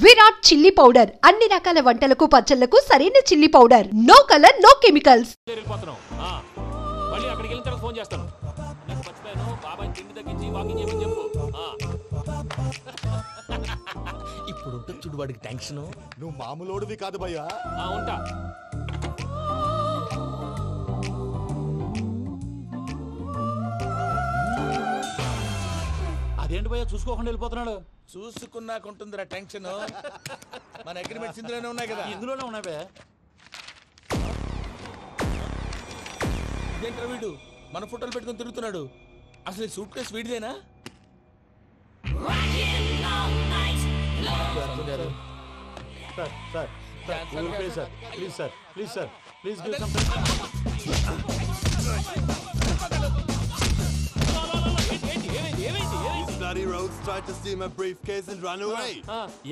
Virat chilli powder అన్ని రకాల వంటలకు పచ్చళ్లకు సరైన chilli powder. No colour no chemicals. ఇప్పుడు ఉంటుంది చూడు వాడికి టెన్షన్. నువ్వు మామూలోడివి కాదు భయ్యా. ఉంటా. అదేంటి భయ్యా చూసుకోకుండా వెళ్ళిపోతున్నాడు? చూసుకున్నాకుంటుందిరా టెన్షన్. మన అగ్రిమెంట్స్ ఇందులోనే ఉన్నాయి కదా. ఇందులోనే ఉన్నాయి. ఇదేంట్రా వీడు మన ఫోటోలు పెట్టుకుని తిరుగుతున్నాడు? అసలు సూట్ కేసు వీడిదేనా?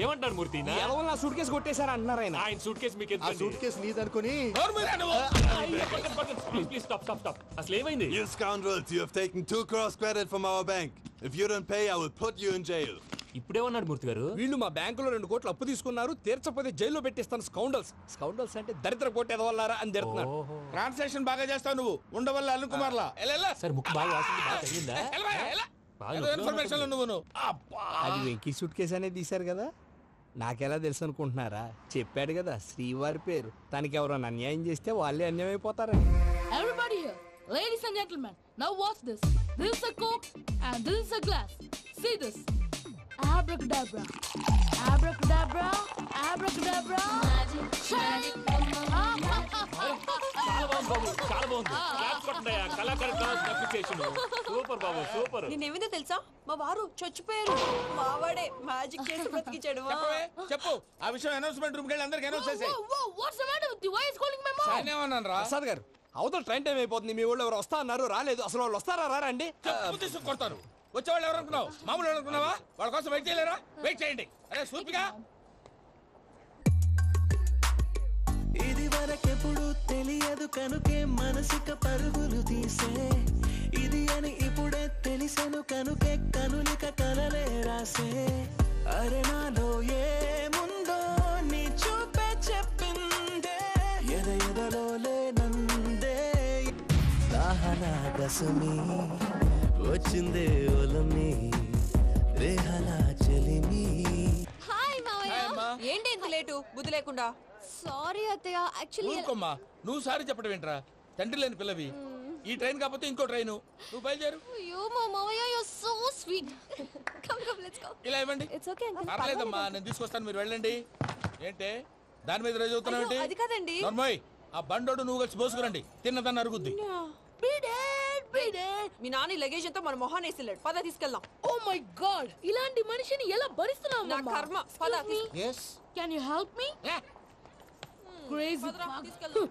ఏమంటారు మూర్తి? నా సూట్ కేసు కొట్టేశారు అంటున్నారు ఆయన. ఆయన సూట్ కేసు మీకు ఆ సూట్ కేసు నీదనుకుని. అసలు ఏమైంది? You scoundrels, you have taken 2 crores credit from our bank. If you don't pay, I will put you in jail. ఇప్పుడేమన్నాడు మూర్తి గారు? వీళ్ళు మా బ్యాంకులో 2 కోట్లు అప్పు తీసుకున్నారు, తీర్చపోతే జైల్లో పెట్టిస్తాను. స్కౌండల్స్. స్కౌండల్స్ అంటే దరిద్ర కొట్టేదవల్లారా అని తిడుతున్నారు. ట్రాన్సాక్షన్ బాగా చేస్తావు నువ్వు. ఉండవల్ల అరుణ్ కుమార్ లా. సార్ ముక్కు బాగా వాసింది, బాగా తగిలిందా? ఇన్ఫర్మేషన్ నువ్వు. అది వెంకీ సూట్ కేసు అనేది తీశారు కదా, నాకెలా తెలుసు అనుకుంటున్నారా? చెప్పాడు కదా శ్రీవారి పేరు. తనకి ఎవరైనా అన్యాయం చేస్తే వాళ్ళే అన్యాయం అయిపోతారని. Everybody here, ladies and gentlemen, now watch this. This is a coke and this is a glass. See this. Abracadabra, abracadabra, abracadabra. Magic. చాలా బాగుంది బాబు, చాలా బాగుంది. క్లాప్స్ కొట్టండి. కళాకారు అప్రిసియేషన్. సూపర్ బాబు, సూపర్. నేనేమిందో తెలుసా, మా వారు చచ్చిపోయారు. మావాడే మ్యాజిక్ చేసి బ్రతికించాడు. చెప్పు ఆ విషయం. అనౌన్స్మెంట్ రూమ్ కెళ్ళి అందరికి అనౌన్స్ చేసేయ్. What's the matter with you? Why is calling my mom? నేనేమన్నాను రా? ప్రసాద్ గారు, అవతల ట్రైన్ టైం అయిపోతుంది. మీ వాళ్ళు ఎవరు వస్తా అన్నారు, రాలేదు. అసలు వాళ్ళు వస్తారా రారా అండి? తీసుకు కొడతారు. వచ్చేవాళ్ళు ఎవరు అనుకున్నావు? మామూలు అనుకున్నావా? వాళ్ళ కోసం వెయిట్ చేయలేరా? వెయిట్ చేయండి. అరే సూపిగా. ఇది వరకెప్పుడు తెలియదు కనుకే మనసుక పరుగులు తీసే, ఇది అని ఇప్పుడే తెలిసెను కనుకే కనులిక కలలే రాసే. అరే నాలో ఏముందో నీ చూపే చెప్పిందే, ఎదలో లేనందే. దాహనా దశమి వచ్చిందే ఒలమి, రేహలా చెలిమి. హాయ్ మావయ్య. ఏంటి ఇంత లేటు? బుద్ధి లేకుండా. సారీ అత్తయ్య, యాక్చువల్లీ. ఊరుకోమ్మా, నువ్వు సారీ చెప్పడం ఏంట్రా? తండ్రి లేని పిల్లవి. ఈ ట్రైన్ కాకపోతే ఇంకో ట్రైన్. నువ్వు బయలుదేరు. అయ్యో మా మావయ్య, you are so sweet. Come come let's go. ఇలా ఇవ్వండి. It's okay uncle. పర్లేదమ్మా, నేను తీసుకొస్తాను, మీరు వెళ్ళండి. ఏంటే దాని మీద రోజు అవుతున్నావు? అది కాదండి. నర్మోయ్, ఆ బండోడు నువ్వు కలిసి పోసుకురండి. తిన్నదాన్ని అరుగుద్ది. మీ నాని లగేజ్ అంతా మన మొహాన్ వేసిల్లాడు. పద తీసుకెళ్దాం. ఓ మై గాడ్, ఇలాంటి మనిషిని ఎలా భరిస్తున్నావు? నా కర్మ. పద. Yes. Can you help me? Crazy. తీసుకెళ్దాం.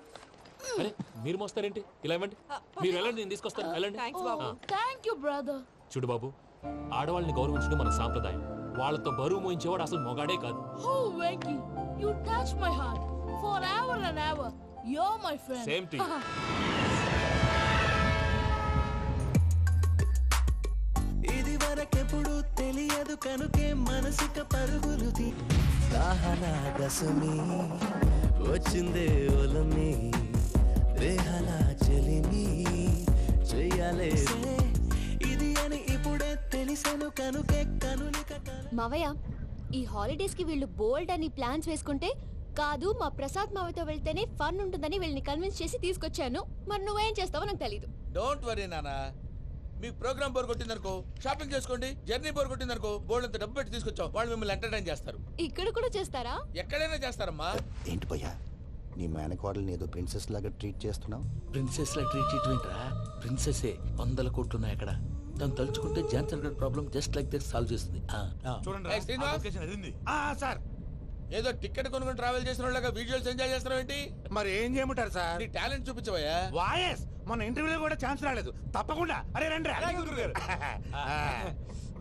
అరే మీరు మోస్తారేంటి? ఇలా ఇవ్వండి. మీరు వెళ్ళండి, నేను తీసుకొస్తాను. వెళ్ళండి. Thanks Babu. Thank you brother. చూడు బాబు, ఆడవాళ్ళని గౌరవించడం మన సాంప్రదాయం. వాళ్ళతో బరువు మోయించేవాడు అసలు మొగాడే కాదు. Oh Venki, you touch my heart forever and ever. You're my friend. Same to you. ఇది వరకెప్పుడు తెలియదు కనుకే మనసుక పరుగులు తీ. దాహనా దశమి వచ్చిందే ఒలమి, రేహలా చెలిమి చెయ్యాలే. ఇది అని ఇప్పుడే తెలిసెను కనుకే కనులిక. మావయ్య, ఈ హాలిడేస్ కి వీళ్ళు బోల్డ్ అని ప్లాన్స్ వేసుకుంటే, కాదు మా ప్రసాద్ మావయ్యతో వెళ్తేనే ఫన్ ఉంటుందని వీళ్ళని కన్విన్స్ చేసి తీసుకొచ్చాను. మరి నువ్వేం చేస్తావో నాకు తెలీదు. డోంట్ వరీ నానా. మీకు ప్రోగ్రామ్ బోర్ కొట్టిందనుకో షాపింగ్ చేసుకోండి. జర్నీ బోర్ కొట్టిందనుకో బోర్డు అంత డబ్బు పెట్టి తీసుకొచ్చాం. వాళ్ళు మిమ్మల్ని ఎంటర్టైన్ చేస్తారు. ఇక్కడ కూడా చేస్తారా? ఎక్కడైనా చేస్తారమ్మా. ఏంటి భయ్యా, నీ మేనకోడల్ని ఏదో ప్రిన్సెస్ లాగా ట్రీట్ చేస్తున్నావు? ప్రిన్సెస్ లా ట్రీట్ చేయటమేంట్రా? ప్రిన్సెసే 100 కోట్లు ఉన్నాయి అక్కడ. తను తలుచుకుంటే జాన్సన్ గడ్ problem just like that solve చేస్తుంది. చూడండి సార్, ఏదో టికెట్ కొనుక్కొని ట్రావెల్ చేసిన వాళ్ళగా విజువల్స్ ఎంజాయ్ చేస్తున్నావు ఏంటి? మరి ఏం చేయమంటారు సార్? నీ టాలెంట్ చూపించవయ్యా. వాయస్ మన ఇంటర్వ్యూలో కూడా ఛాన్స్ రాలేదు. తప్పకుండా. అరే రండి.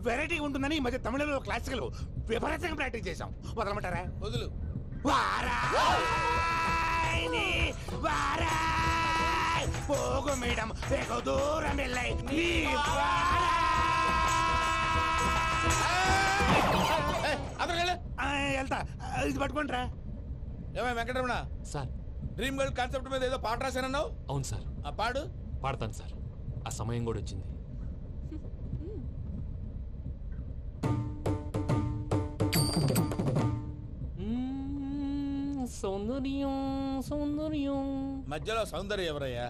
వెరైటీ ఉంటుందని ఈ మధ్య తమిళంలో క్లాసికల్ విపరీతంగా ప్రాక్టీస్ చేశాం. వదలమంటారా? వదులు. పోగు మేడం వెగు దూరం వెళ్ళై అతను వెళ్తా ఇది పట్టుకుంటారా. ఏమై Venkataramana, sir dream girl concept మీద ఏదో పాట రాశానన్నావు? అవును సార్. ఆ పాడు. పాడతాను సార్, ఆ సమయం కూడా వచ్చింది. సౌందర్యం సౌందర్యం. మధ్యలో సౌందర్య ఎవరయ్యా?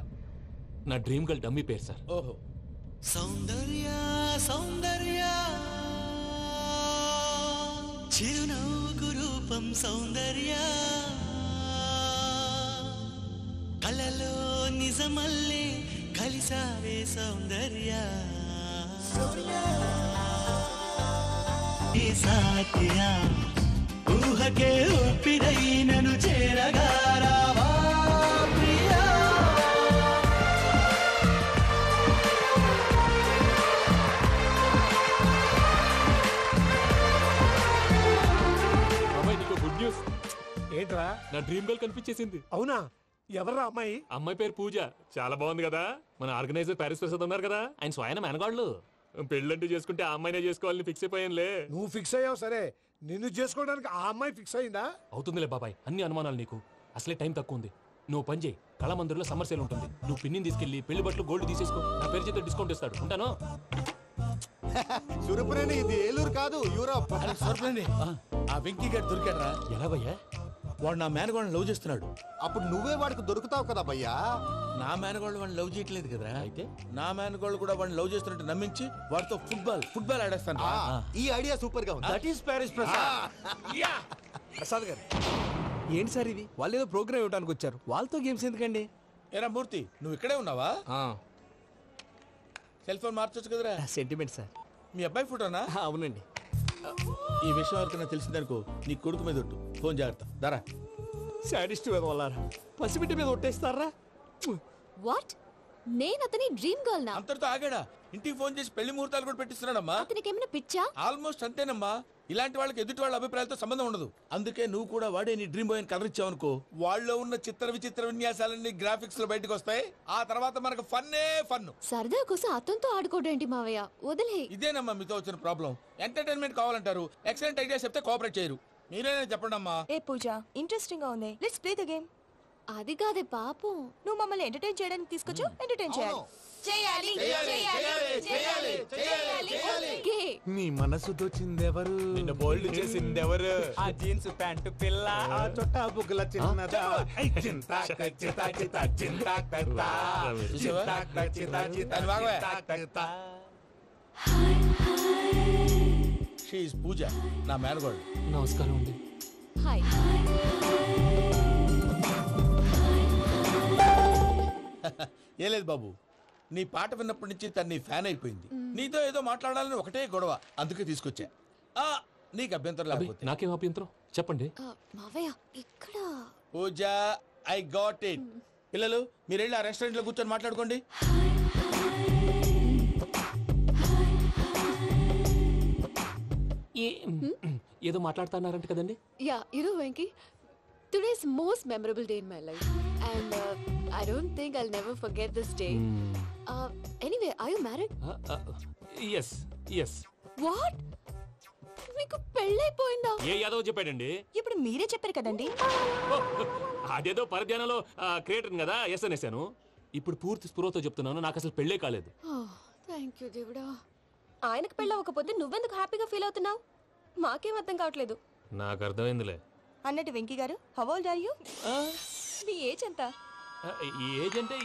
నా డ్రీమ్ గర్ల్ డమ్మీ పేరు సార్. ఓహో. సౌందర్య సౌందర్య చిరునవ్వుకు రూపం సౌందర్య కలలో నిజమల్లే కలిసావే సౌందర్య ఏ సాథియా ఊహకే ఊపిరై నన్ను చేరగా రావా ప్రియా. Good news. ఏంట్రా? నా డ్రీమ్ గర్ల్ కనిపించేసింది. అవునా? ఎవర్రా అమ్మాయి? అమ్మాయి పేరు పూజ. చాలా బాగుంది కదా. మన ఆర్గనైజర్ ప్యారిస్ ప్రసాద్ ఉన్నారు కదా, ఆయన స్వయం మెనగాళ్ళు. పెళ్ళంటూ చేసుకుంటే ఆ అమ్మాయినే చేసుకోవాలని ఫిక్స్ అయిపోయానులే. నువ్వు ఫిక్స్ అయ్యావు సరే, నిన్ను చేసుకోవడానికి ఆ అమ్మాయి ఫిక్స్ అయిందా? అవుతుందిలే బాబాయ్, అన్ని అనుమానాలు నీకు. అసలే టైం తక్కువ ఉంది. నువ్వు పని చేయి, కళామందిర్లో సమ్మర్ సేల్ ఉంటుంది. నువ్వు పిన్నిని తీసుకెళ్లి పెళ్లి బట్టలు గోల్డ్ తీసేసుకో. నా పేరు చేత డిస్కౌంట్ ఇస్తాడు. ఉంటాను. సురపురేని, ఇది ఏలూరు కాదు, యూరోప్. సూరపురేని, ఆ వెంకీ గారు దొరికాడరా? ఎలా భయ్యా? వాడు నా మేనగోళ్ళని లవ్ చేస్తున్నాడు. అప్పుడు నువ్వే వాడికి దొరుకుతావు కదా భయ్యా. నా మేనగోళ్ళు వాడిని లవ్ చేయట్లేదు కదరా. అయితే నా మేనగోళ్ళు కూడా వాడిని లవ్ చేస్తున్నట్టు నమ్మించి వాడితో ఫుట్బాల్ ఆడేస్తాను. ఈ ఐడియా సూపర్ గా ఉంది. That is Paris Prasad. Prasad గారు, ఏంటి సార్ ఇది? వాళ్ళు ఏదో ప్రోగ్రామ్ ఇవ్వడానికి వచ్చారు, వాళ్ళతో గేమ్స్ ఎందుకండి? ఏరా మూర్తి, నువ్వు ఇక్కడే ఉన్నావా? సెల్ ఫోన్ మార్చొచ్చు కదరా. Sentiment sir. మీ అబ్బాయి ఫోటోనా? అవునండి. ఈ విషయం ఎవరికైనా తెలిసిందనుకో, నీ కొడుకు మీద ఒట్టు. ఫోన్ జాగ్రత్త. దారా. సాడిస్ట్ వాళ్ళారా, పసిబిడ్డ మీద ఒట్టేస్తారా? వాట్? నేను అతని డ్రీమ్ గర్ల్ నా? అంతటితో ఆగాడా? ఇంటికి ఫోన్ చేసి పెళ్లి ముహూర్తాలు కూడా పెట్టిస్తున్నాడమ్మా. అతనికి ఏమైనా పిచ్చా? ఆల్మోస్ట్ అంతేనమ్మా. ఇలాంటి వాళ్ళకి ఎదుటి వాళ్ళ అభిప్రాయాలతో సంబంధం ఉండదు. అందుకే నువ్వు కూడా వాడే నీ డ్రీమ్ బాయ్ కలర్ ఇచ్చావనుకో, వాళ్ళలో ఉన్న చిత్ర విచిత్ర విన్యాసాలన్నీ గ్రాఫిక్స్ లో బయటకు వస్తాయి. ఆ తర్వాత మనకు ఫన్నే ఫన్. సరదా కోసం అతనితో ఆడుకోవడం మావయ్య, వదిలే. ఇదేనమ్మా మీతో వచ్చిన ప్రాబ్లం. ఎంటర్టైన్మెంట్ కావాలంటారు, ఎక్సలెంట్ ఐడియా చెప్తే కోఆపరేట్ చేయరు. మీరేనే చెప్పండి అమ్మా. ఏ పూజ, ఇంట్రెస్టింగ్ గా ఉంది. Let's play the game. అది కాదే పాపం, నువ్వు మమ్మల్ని ఎంటర్టైన్ చేయడానికి తీసుకొచ్చు. ఎంటర్టైన్ చేయాలి. ఓకే. నీ మనసు దోచిందెవరు? నిన్ను బోల్డ్ చేసిందెవరు? ఆ జీన్స్ ప్యాంటు పిల్ల, ఆ చుట్టా బుగ్గల చిన్నదా. షీ ఈజ్ పూజ, నా మేనగోడు. నమస్కారం అండి. హాయ్. ఏ లేదు బాబు, నీ పాట విన్నప్పటి నుంచి తను నీ ఫ్యాన్ అయిపోయింది. నీతో ఏదో మాట్లాడాలని ఒకటే గొడవ, అందుకే తీసుకొచ్చా. నీకు అభ్యంతరం లేకపోతే. నాకేం అభ్యంతరం చెప్పండి. మావయ్య ఇక్కడ. పూజ, ఐ గాట్ ఇట్. పిల్లలు మీరు వెళ్ళి ఆ రెస్టారెంట్ లో కూర్చొని మాట్లాడుకోండి. ఏదో మాట్లాడుతున్నారంట కదండి. Yeah, you know Venky, today's most memorable day in my life, and I don't think I'll never forget this day. Anyway, are you married? yes yes. What? మీకు పెళ్ళైపోయిందా? ఏ యాదవ్ చెప్పాడండి? ఇప్పుడు మీరే చెప్పారు కదండి. అదేదో పరధ్యానంలో క్రియేటర్ కదా ఎస్ అనేసాను. ఇప్పుడు పూర్తి స్పృహతో చెప్తున్నాను, నాకు అసలు పెళ్ళే కాలేదు. థ్యాంక్ యూ దేవుడా. ఆయనకు పెళ్ళవకపోతే నువ్వెందుకు హ్యాపీగా ఫీల్ అవుతున్నావు? మాకేం అర్థం కావట్లేదు. నాకు అర్థమైందిలే. అన్నట్టు వెంకీ గారు, హౌ ఓల్డ్ ఆర్ యు? మీ ఏజ్ ఎంత? ఈ ఏజ్ అంటే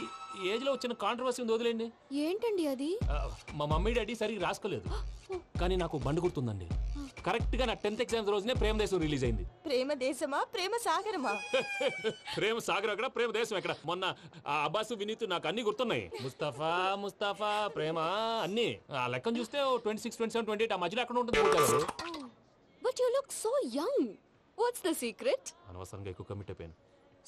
ఏజ్ లో వచ్చిన కాంట్రవర్సీ ఉంది, వదిలేండి. ఏంటండి అది? మా మమ్మీ డాడీ సరిగ్గా రాసుకోలేదు, కానీ నాకు బండి గుర్తుందండి. కరెక్ట్ గా నా 10th ఎగ్జామ్స్ రోజునే ప్రేమ దేశం రిలీజ్ అయింది. ప్రేమ దేశమా ప్రేమ సాగరమా? ప్రేమ సాగర్ ఎక్కడ, ప్రేమ దేశం ఎక్కడ? మొన్న అబ్బాసు వినీత్ నాకు అన్ని గుర్తున్నాయి. ముస్తఫా ముస్తఫా ప్రేమ అన్ని ఆ లెక్కను చూస్తే 26, 27, 28 ఆ మధ్యలో ఎక్కడ ఉంటుంది. But you look so young. What's the secret? అనవసరంగా ఎక్కువ కమిట్ అయిపోయాను.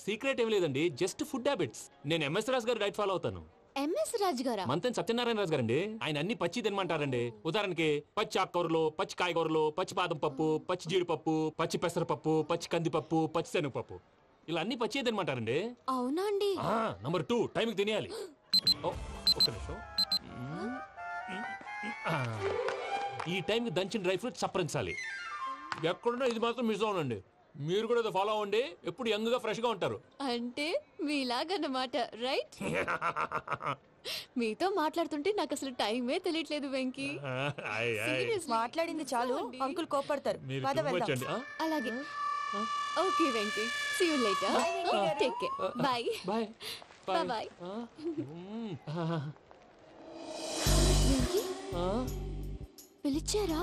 సీక్రెట్ ఏం లేదండి, జస్ట్ ఫుడ్ హ్యాబిట్స్. నేను ఎంఎస్ రాజు గారు డైట్ ఫాలో అవుతాను. ఎంఎస్ రాజు గారా? మంతెన్ సత్యనారాయణ రాజు గారండి. ఆయన అన్ని పచ్చి తినమంటారండి. ఉదాహరణకి పచ్చి ఆకుకూరలు, పచ్చి కాయగూరలు, పచ్చి బాదం పప్పు, పచ్చి జీడిపప్పు, పచ్చి పెసరపప్పు, పచ్చి కందిపప్పు, పచ్చి శనగపప్పు, ఇలా అన్ని పచ్చి తినమంటారండి. అవునా అండి? నంబర్ 2, టైంకి తినేయాలి. ఒక్క నిమిషం. ఈ టైంకి దంచిన డ్రై ఫ్రూట్స్ సప్పరించాలి. ఎక్కడున్నా ఇది మాత్రం మిస్ అవునండి. మీరు కూడా ఇది ఫాలో అవ్వండి, ఎప్పుడు యంగ్ గా ఫ్రెష్ గా ఉంటారు. అంటే మీలాగన్నమాట, రైట్? మీతో మాట్లాడుతుంటే నాకు అసలు టైమే తెలియట్లేదు వెంకీ. Seriously. మాట్లాడింది చాలు, అంకుల్ కోపడతారు. మీరు పద too much వెళ్దాం. అండి. అలాగే. Okay Venky, see you later. Take care. Bye bye bye bye. Venky పిలిచారా?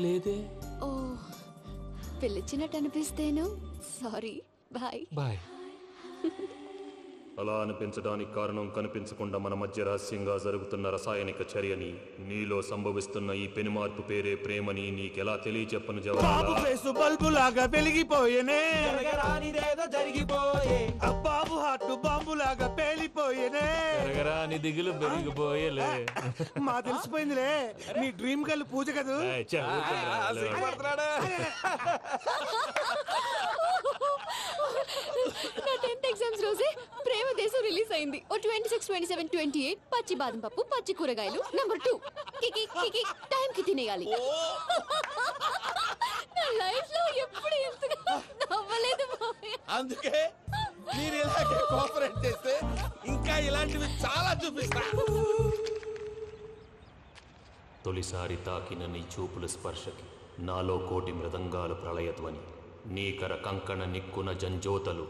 లేదే. ఓ, పిలిచినట్టు అనిపిస్తేను సారీ. Bye bye. అలా అనిపించడానికి కారణం కనిపించకుండా మన మధ్య రహస్యంగా జరుగుతున్న రసాయనిక చర్యని, నీలో సంభవిస్తున్న ఈ పెనుమార్పు పేరే ప్రేమని నీకెలా తెలియచెప్పను బాబు ఫేసు బల్బు లాగా వెలిగిపోయేనే, జరిగిపోయే బాబు హార్ట్ బాంబు లాగా పేలిపోయేనే. జరగరా నీ దిగులు పెరిగిపోయేలే. మా తెలిసిపోయిందిలే, నీ డ్రీమ్ గర్ల్ పూజ కదా. నా 10th ఎగ్జామ్స్ రోజే ప్రేమ దేశం రిలీజ్ అయింది. ఓ 26, 27, 28 పచ్చి బాదం పప్పు, పచ్చి కూరగాయలు. నంబర్ 2 కికి కికి టైం కి తినేయాలి. నా లైఫ్ లో ఎప్పుడు ఎంతగా నవ్వలేదు మామయ్య. అందుకే మీరు ఇలాగే కోఆపరేట్ చేస్తే ఇంకా ఇలాంటివి చాలా చూపిస్తా. తొలిసారి తాకిన నీ చూపుల స్పర్శకి నాలో కోటి మృదంగాలు ప్రళయధ్వని, నీకర కంకణ నిక్కున జంజోతలు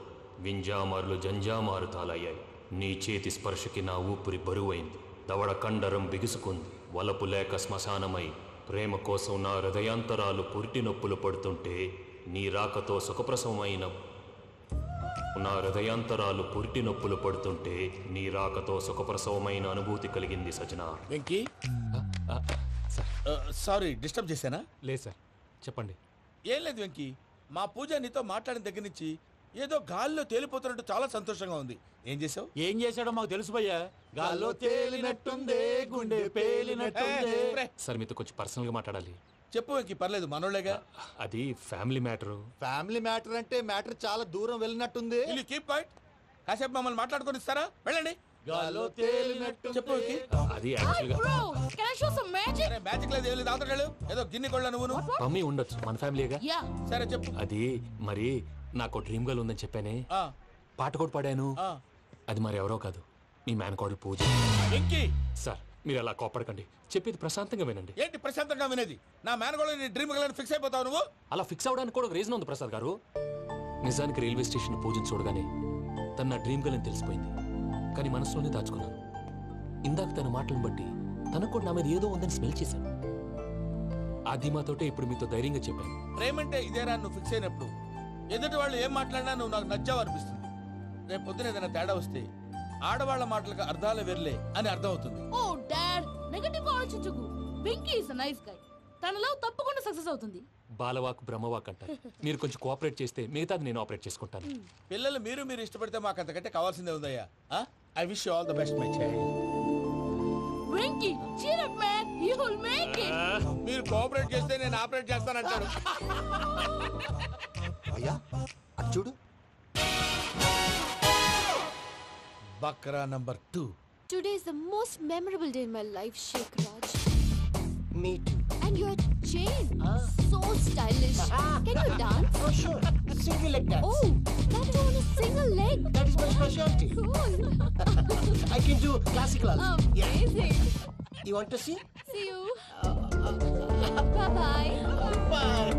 వింజామారులు జంజామారు తాలయ్యాయి. నీ చేతి స్పర్శకి నా ఊపిరి బరువైంది, దవడ కండరం బిగుసుకుంది. వలపు లేక శ్మశానమై ప్రేమ కోసం నా హృదయాంతరాలు పురిటి నొప్పులు పడుతుంటే, నీ రాకతో సుఖప్రసవమైన నా హృదయాంతరాలు పురిటి నొప్పులు పడుతుంటే నీ రాకతో సుఖప్రసవమైన అనుభూతి కలిగింది సజనా. వెంకీ, సారీ డిస్టర్బ్ చేశానా? లేదు సార్, చెప్పండి. ఏం లేదు వెంకీ, మా పూజ నీతో మాట్లాడిన దగ్గర నుంచి ఏదో గాల్లో తేలిపోతున్నట్టు చాలా సంతోషంగా ఉంది. ఏం చేసావు? ఏం చేశాడో మాకు తెలుసు భయ్యా. గాల్లో తేలినట్టుందే, గుండె పేలినట్టుందే. సార్ మీతో కొంచెం పర్సనల్ గా మాట్లాడాలి. చెప్పు వెంకీ, పర్లేదు మనోళ్ళేగా. అది ఫ్యామిలీ మ్యాటరు. ఫ్యామిలీ మ్యాటర్ అంటే మ్యాటర్ చాలా దూరం వెళ్ళినట్టుంది. Will keep point. కాసేపు మమ్మల్ని మాట్లాడుకొని ఇస్తారా? వెళ్ళండి. గాల్లో తేలినట్టు చెప్పు వెంకీ. అది యాక్చువల్గా Bro, can I show some magic? సరే, మ్యాజిక్ లేదు, ఏం లేదు, అవతల ఏదో గిన్నె కొళ్ళ నువ్వును. మమ్మీ ఉండొచ్చు, మన ఫ్యామిలీగా. Yeah. సరే చెప్పు. అది మరి నాకు డ్రీమ్ గర్ల్ ఉందని చెప్పానే, ఆ, పాట కూడా పాడాను. ఆ. అది మరి ఎవరో కాదు, మీ మేనకోడలు పూజ. వెంకీ, సార్ మీరు అలా కోపడకండి, చెప్పేది ప్రశాంతంగా వినండి. ఏంటి ప్రశాంతంగా వినేది? నా మేనగోళ్ళు నీ డ్రీమ్ గర్ల్ ఫిక్స్ అయిపోతావు నువ్వు. అలా ఫిక్స్ అవడానికి కూడా ఒక రీజన్ ఉంది ప్రసాద్ గారు. నిజానికి రైల్వే స్టేషన్ పూజను చూడగానే తన నా డ్రీమ్ గర్ల్ అని తెలిసిపోయింది, కానీ మనసులోనే దాచుకున్నాను. ఇందాక తన మాటలను బట్టి తనకు కూడా నా మీద ఏదో ఉందని స్మెల్ చేశాను. ఆ ధీమాతోటే ఇప్పుడు మీతో ధైర్యంగా చెప్పాను. ప్రేమంటే ఇదేరా నువ్వు ఫిక్స్ అయినప్పుడు ఎదుటి వాళ్ళు ఏం మాట్లాడినా నువ్వు నాకు నచ్చావు అనిపిస్తుంది. రేపు పొద్దున ఏదైనా తేడా వస్తే ఆడవాళ్ల మాటలకు అర్థాలు వెర్లే అని అర్థం అవుతుంది. Oh, Dad, నెగటివ్ ఆలోచించకు. Venky is nice guy. తన లవ్ తప్పకుండా సక్సెస్ అవుతుంది. బాలవాక్ బ్రహ్మవాక్ అంటారు. మీరు కొంచెం కోఆపరేట్ చేస్తే మిగతాది నేను ఆపరేట్ చేసుకుంటాను. పిల్లలు మీరు ఇష్టపడితే మాకు అంతకంటే కావాల్సిందే ఉందయ్యా. I wish you all the best my child. Venky, cheer up man, you will make it. మీరు కోఆపరేట్ చేస్తే నేను ఆపరేట్ చేస్తానంటాడు. అయ్యా అది చూడు. Bakra number 2. Today is the most memorable day in my life, Sheikh Raj. Me too. And your chain, so stylish. Can you dance? Oh, sure. Single leg dance. Oh, that too on a single leg. That is my specialty. Cool. I can do classical also. Amazing. You want to see? See you. Bye-bye. Bye.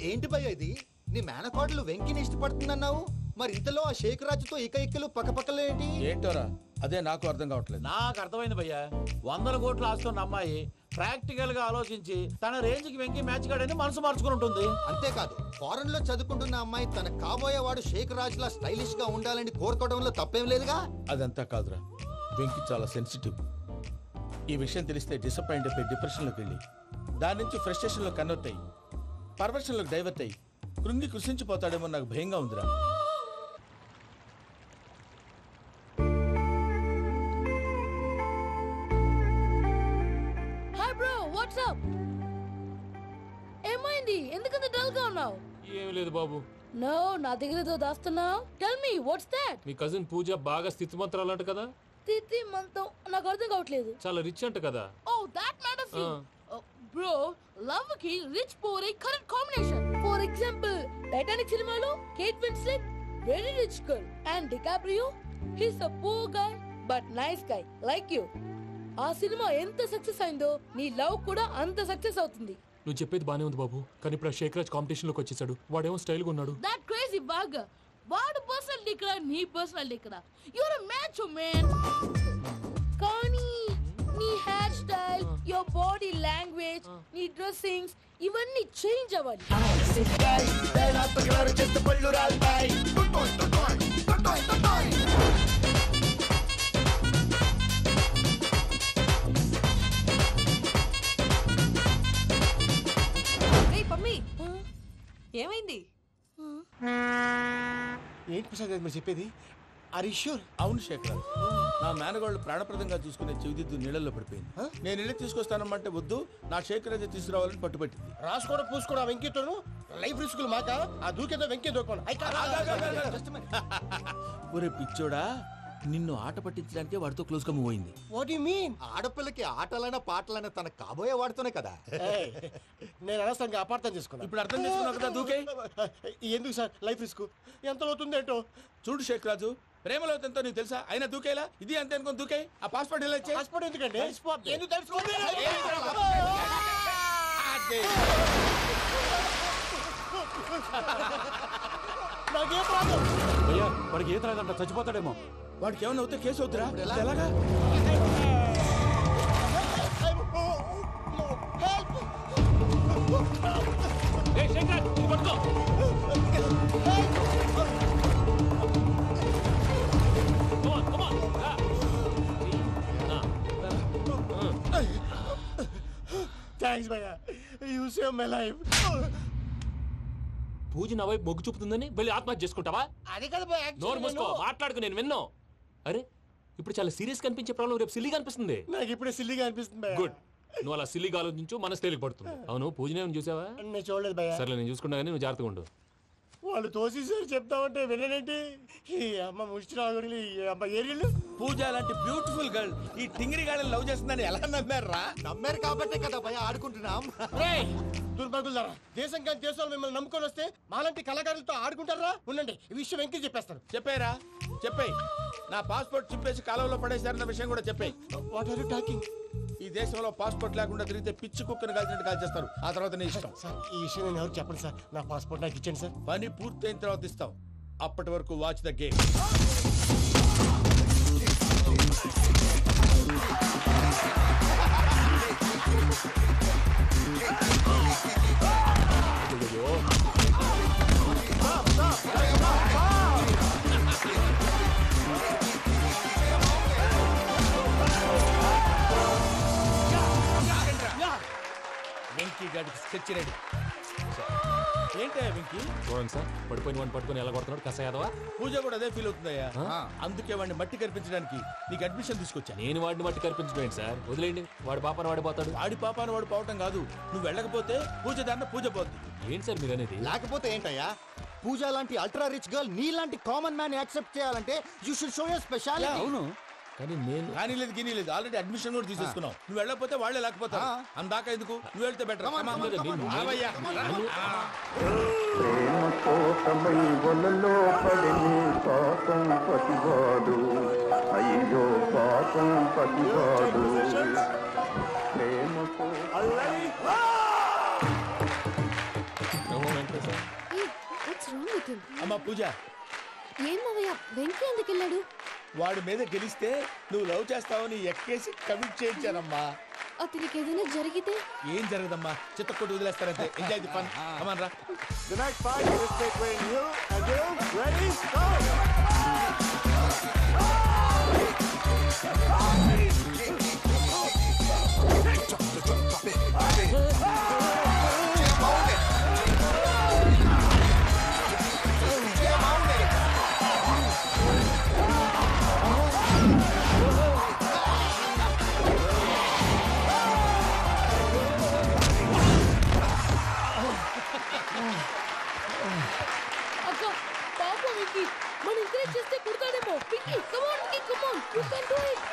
ఏంటి భయ్య ఇది? నీ మేనకోడలు వెంకిని ఇష్టపడుతుందన్నావు, మరి ఇంతలో ఆ షేక్ రాజుతో ఇకలు పక్కపక్కలు ఏంటి? ఏంటోరా, అదే నాకు అర్థం కావట్లేదు. నాకు అర్థమైంది భయ్యా. 100 కోట్లు ఆస్తున్న అమ్మాయి ప్రాక్టికల్ గా ఆలోచించి తన రేంజ్ కి వెంకి మ్యాచ్ కాడని మనసు మార్చుకుని ఉంటుంది. అంతేకాదు, ఫారెన్ లో చదువుకుంటున్న అమ్మాయి తన కాబోయేవాడు షేక్ రాజ్ లా స్టైలిష్ గా ఉండాలని కోరుకోవడంలో తప్పేం లేదుగా. అదంతా కాదురా, వెంకి చాలా సెన్సిటివ్. ఈ విషయం తెలిస్తే డిసప్పాయింట్ అయిపోయి డిప్రెషన్లోకి వెళ్ళి దాని నుంచి ఫ్రస్ట్రేషన్లో కన్వర్ట్ అయ్యి పర్వర్షన్లోకి డైవర్ట్ అయ్యి కృంగి కృషించిపోతాడేమో నాకు భయంగా ఉందిరా. Hi bro, what's up? ఏమైంది? ఎందుకంత డల్ గా ఉన్నావు? ఏం లేదు బాబు. No, నా దగ్గర ఏదో దాస్తున్నావు. Tell me, what's that? మీ కజిన్ పూజ బాగా స్థితిమంతరాలంట కదా. తిత్తి మంతం నాకు అర్థం కావట్లేదు. చాలా రిచ్ అంట కదా. Oh that matters you. Bro love కి రిచ్ పూర్ ఏ correct combination. For example Titanic సినిమాలో Kate Winslet very rich girl and DiCaprio he's a poor guy but nice guy like you. ఆ సినిమా ఎంత సక్సెస్ అయిందో నీ లవ్ కూడా అంత సక్సెస్ అవుతుంది. నువ్వు చెప్పేది బానే ఉంది బాబు, కానీ ఇప్పుడు శేఖర్ రాజ్ కాంపిటీషన్ లోకి వచ్చేసాడు. వాడేమో స్టైల్ గా ఉన్నాడు. That crazy bag. వాడు పర్సనల్ ఇక్కడ నీ పర్సనల్ ఇక్కడ. You are a match man. కానీ నీ hair style, your body language, నీ డ్రెస్సింగ్స్ ఇవన్నీ చేంజ్ అవ్వాలి. ఏమైంది? ఏంటి ప్రసాద్ మీరు చెప్పేది? షూర్? అవును శేఖర్, నా మేనగాళ్ళు ప్రాణప్రదంగా చూసుకునే చెవిదిద్దు నీళ్ళల్లో పడిపోయింది. నేను ఇల్లు తీసుకొస్తానమ్మంటే వద్దు, నా శేఖర్ అయితే తీసుకురావాలని పట్టుబట్టింది. రాసుకోవడం పూసుకోవడం వెంకీతోను లైఫ్ రిస్కులు మాక ఆ దూకేదో వెంకీ దూకోను. ఒరే పిచ్చోడా, నిన్ను ఆట పట్టించడానికి వాడితో క్లోజ్ గా మూవ్ అయింది. What you mean? ఆడపిల్లకి ఆటలైనా పాటలైనా తన కాబోయే వాడుతూనే కదా. నేను అనవసరంగా అపార్థం చేసుకున్నా. ఇప్పుడు అర్థం చేసుకున్నావు కదా, దూకే. ఎందుకు సార్ లైఫ్ రిస్క్? ఎంత అవుతుంది ఏంటో చూడు శేఖర్ రాజు, ప్రేమలో ఎంతో నీకు తెలుసా? అయినా దూకేలా? ఇది అంతే అనుకుని దూకే. ఆ పాస్పోర్ట్ ఎలా ఇచ్చే? పాస్పోర్ట్ ఎందుకండి? ఎందుకు తెలుసుకోండి? నాకేం ప్రాబ్లం? భయ్యా వాడికి ఈత రాదంట, చచ్చిపోతాడేమో. వాడికి ఏమైనా అవుతే కేసు అవుతురా? ఎలాగా? థ్యాంక్స్ భయ్యా, యు సేవ్ మై లైఫ్. పూజ నా వైపు మొగ్గు చూపుతుందని వెళ్ళి ఆత్మహత్య చేసుకుంటావా? అది కదా భయ్యా. నోరు మూసుకో, మాట్లాడుకు, నేను విన్నాను. అరే ఇప్పుడు చాలా సీరియస్ కనిపించే ప్రాబ్లం రేపు సిల్లీగా అనిపిస్తుంది. నాకు ఇప్పుడే సిల్లీగా అనిపిస్తుంది. గుడ్, నువ్వు అలా సిల్లీగా ఆలోచించు, మనసు తేలిక పడుతుంది. అవును పూజనే చూసావా? నేను చూడలేదు భయ్యా. సర్లే నేను చూసుకున్నా కానీ నువ్వు జాగ్రత్తగా ఉండు. వాళ్ళు తోసేసారు చెప్తామంటే విననేంటి? ఈ అమ్మ ముష్టి అమ్మ ఏరియలు. పూజ లాంటి బ్యూటిఫుల్ గర్ల్ ఈ టింగిరి గాడిని లవ్ చేస్తుందని ఎలా నమ్మారా? నమ్మారు కాబట్టే కదా భయ ఆడుకుంటున్నాం. దుర్భగులారా, దేశం కానీ దేశాలు మిమ్మల్ని నమ్ముకొని వస్తే మాలాంటి కళాకారులతో ఆడుకుంటారా? ఉండండి, ఈ విషయం వెంకీ చెప్పేస్తారు. చెప్పారా? చెప్పేయ్. నా పాస్పోర్ట్ చింపేసి కాలంలో పడేశారన్న విషయం కూడా చెప్పేయ్. What are you talking? ఈ దేశంలో పాస్పోర్ట్ లేకుండా తిరిగితే పిచ్చి కుక్కను కాల్చినట్టు కాల్చేస్తారు. ఆ తర్వాత నీ ఇష్టం. సార్ ఈ విషయం నేను ఎవరు చెప్పండి సార్. నా పాస్పోర్ట్ నాకు ఇచ్చండి సార్. పని పూర్తయిన తర్వాత ఇస్తాం. అప్పటి వరకు వాచ్ ద గేమ్. వెంకీ గాడికి స్కెచ్ రెడీ. ఏంటయ్యా వెంకీ? చూడండి సార్, పడిపోయిన వాడిని పట్టుకొని ఎలా కొడుతున్నాడు కసయాదవా. పూజ కూడా అదే ఫీల్ అవుతుందయ్యా. అందుకే వాడిని మట్టి కనిపించడానికి నీకు అడ్మిషన్ తీసుకొచ్చా. నేను వాడిని మట్టి కనిపించడం సార్, వదిలేండి. వాడి పాపను వాడిపోతాడు. వాడి పాపాను వాడు పోవటం కాదు, నువ్వు వెళ్ళకపోతే పూజ దాన్న పూజ పోద్ది. ఏంటి సార్ మీరు అనేది? లేకపోతే ఏంటయ్యా? పూజ లాంటి అల్ట్రా రిచ్ గర్ల్ నీ లాంటి కామన్ మ్యాన్ యాక్సెప్ట్ చేయాలంటే you should show your speciality. అవును, కానీ నేను కానీ లేదు గిని లేదు, ఆల్రెడీ అడ్మిషన్ కూడా తీసేసుకున్నావు. నువ్వు వెళ్ళకపోతే వాళ్ళే లేకపోతే అందాక ఎందుకు? నువ్వు వెళ్తే బెటర్. అమ్మా పూజ, ఏం మావయ్య వెంకీ ఎందుకు వెళ్ళాడు? వాడి మీద గెలిస్తే నువ్వు లవ్ చేస్తావని ఎక్కేసి కమిట్ చేయించానమ్మా. అతనికి ఏదైనా జరిగితే? ఏం జరగదమ్మా, చిత్తకొట్టు వదిలేస్తారంటే. Enjoy the fun. కమాన్ రా. The next fight is between you and you. Ready? Go! అక్క పాప వెంకీ, మనం ఎంకరేజ్ చేస్తే కుడతాడేమో. Venky come on, Venky come on, you can do it.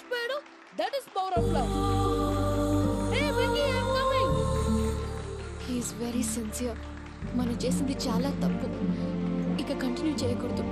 మర్చిపోయాడు. That is power of love. Hey, Vicky, I'm coming. He is very sincere. మనం చేసింది చాలా తప్పు. ఇక కంటిన్యూ చేయకూడదు.